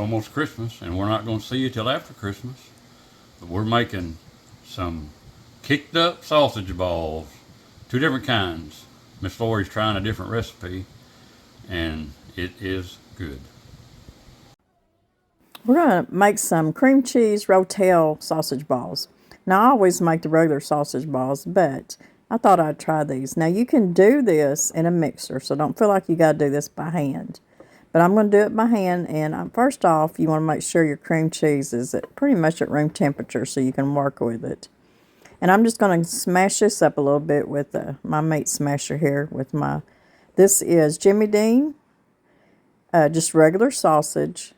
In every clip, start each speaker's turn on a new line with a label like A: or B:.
A: almost Christmas, and we're not going to see you till after Christmas. But we're making some kicked up sausage balls, two different kinds. Miss Lori's trying a different recipe, and it is good.
B: We're going to make some cream cheese Rotel sausage balls. Now, I always make the regular sausage balls, but I thought I'd try these. Now, you can do this in a mixer, so don't feel like you got to do this by hand. But I'm going to do it by hand, and first off, you want to make sure your cream cheese is pretty much at room temperature so you can work with it. And I'm just going to smash this up a little bit with my meat smasher here. This is Jimmy Dean, just regular sausage.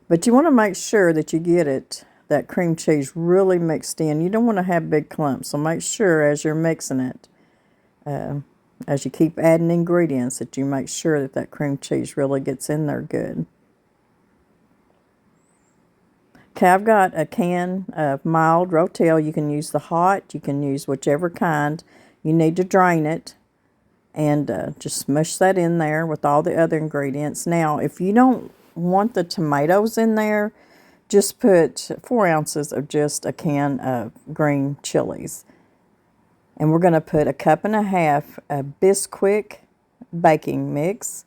B: But you want to make sure that you get that cream cheese really mixed in. You don't want to have big clumps, so make sure as you're mixing it, as you keep adding ingredients, that you make sure that cream cheese really gets in there good. Okay, I've got a can of mild Rotel. You can use the hot, you can use whichever kind. You need to drain it and just smush that in there with all the other ingredients. Now, if you don't want the tomatoes in there, just put 4 ounces of just a can of green chilies. And we're going to put 1.5 cups of Bisquick baking mix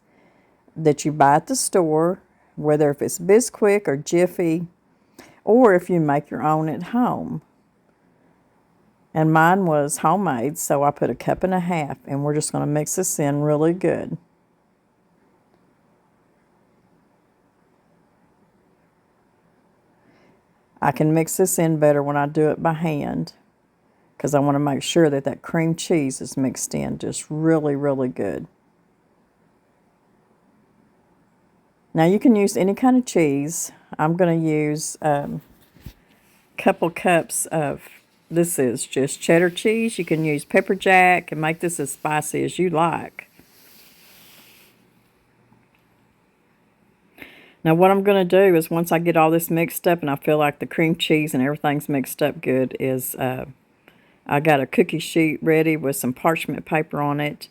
B: that you buy at the store, whether if it's Bisquick or Jiffy, or if you make your own at home. And mine was homemade, so I put 1.5 cups, and we're just going to mix this in really good. I can mix this in better when I do it by hand, because I want to make sure that cream cheese is mixed in just really, really good. Now you can use any kind of cheese. I'm going to use a couple cups of, this is just cheddar cheese. You can use pepper jack and make this as spicy as you like. Now what I'm going to do is, once I get all this mixed up and I feel like the cream cheese and everything's mixed up good, is I got a cookie sheet ready with some parchment paper on it.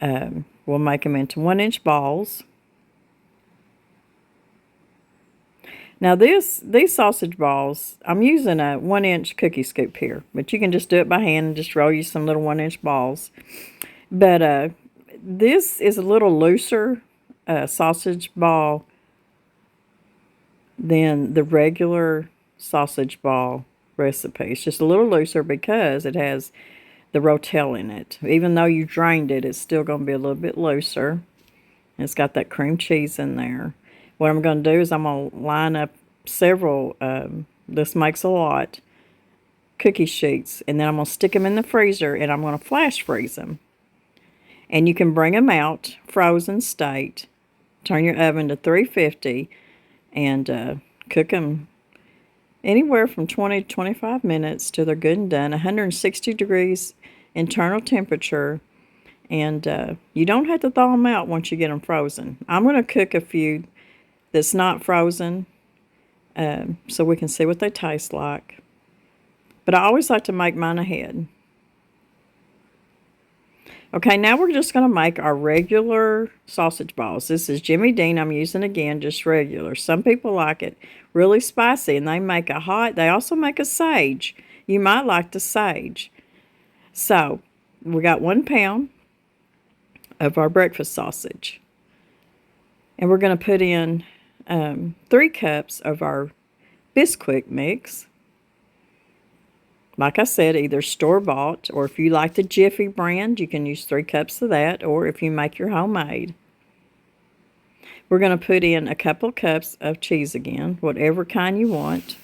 B: We'll make them into 1-inch balls. Now these sausage balls, I'm using a 1-inch cookie scoop here, but you can just do it by hand and just roll you some little 1-inch balls. But this is a little looser sausage ball than the regular sausage ball recipe. It's just a little looser because it has the Rotel in it. Even though you drained it, it's still going to be a little bit looser. It's got that cream cheese in there. What I'm going to do is I'm going to line up several, this makes a lot, cookie sheets, and then I'm going to stick them in the freezer, and I'm going to flash freeze them. And you can bring them out frozen state, turn your oven to 350, and cook them anywhere from 20 to 25 minutes till they're good and done. 160 degrees internal temperature, and you don't have to thaw them out once you get them frozen. I'm going to cook a few that's not frozen so we can see what they taste like. But I always like to make mine ahead. Okay, now we're just going to make our regular sausage balls. This is Jimmy Dean. I'm using, again, just regular. Some people like it really spicy, and they make a hot. They also make a sage. You might like the sage. So, we got 1 pound of our breakfast sausage. And we're going to put in 3 cups of our Bisquick mix. Like I said, either store-bought, or if you like the Jiffy brand, you can use 3 cups of that, or if you make your homemade. We're going to put in a couple cups of cheese again, whatever kind you want.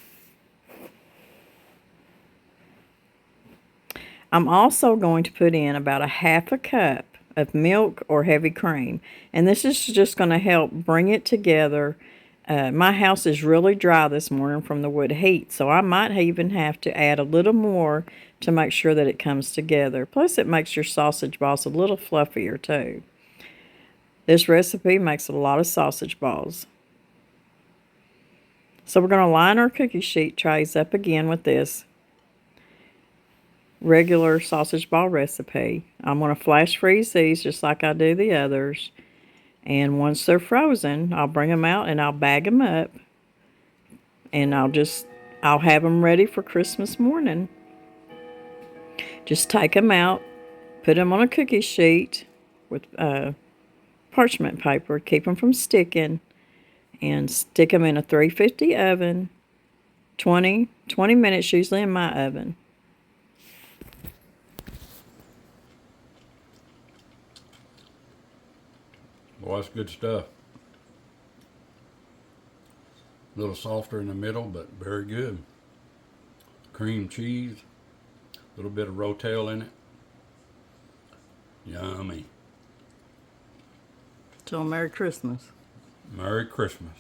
B: I'm also going to put in about 1/2 cup of milk or heavy cream, and this is just going to help bring it together. My house is really dry this morning from the wood heat, so I might even have to add a little more to make sure that it comes together. Plus, it makes your sausage balls a little fluffier too. This recipe makes a lot of sausage balls. So we're going to line our cookie sheet trays up again with this regular sausage ball recipe. I'm going to flash freeze these just like I do the others. And once they're frozen, I'll bring them out and I'll bag them up. And I'll have them ready for Christmas morning. Just take them out, put them on a cookie sheet with parchment paper, keep them from sticking, and stick them in a 350 oven, 20 minutes usually in my oven.
A: Well, that's good stuff. A little softer in the middle, but very good. Cream cheese, a little bit of Rotel in it. Yummy.
B: So Merry Christmas.
A: Merry Christmas.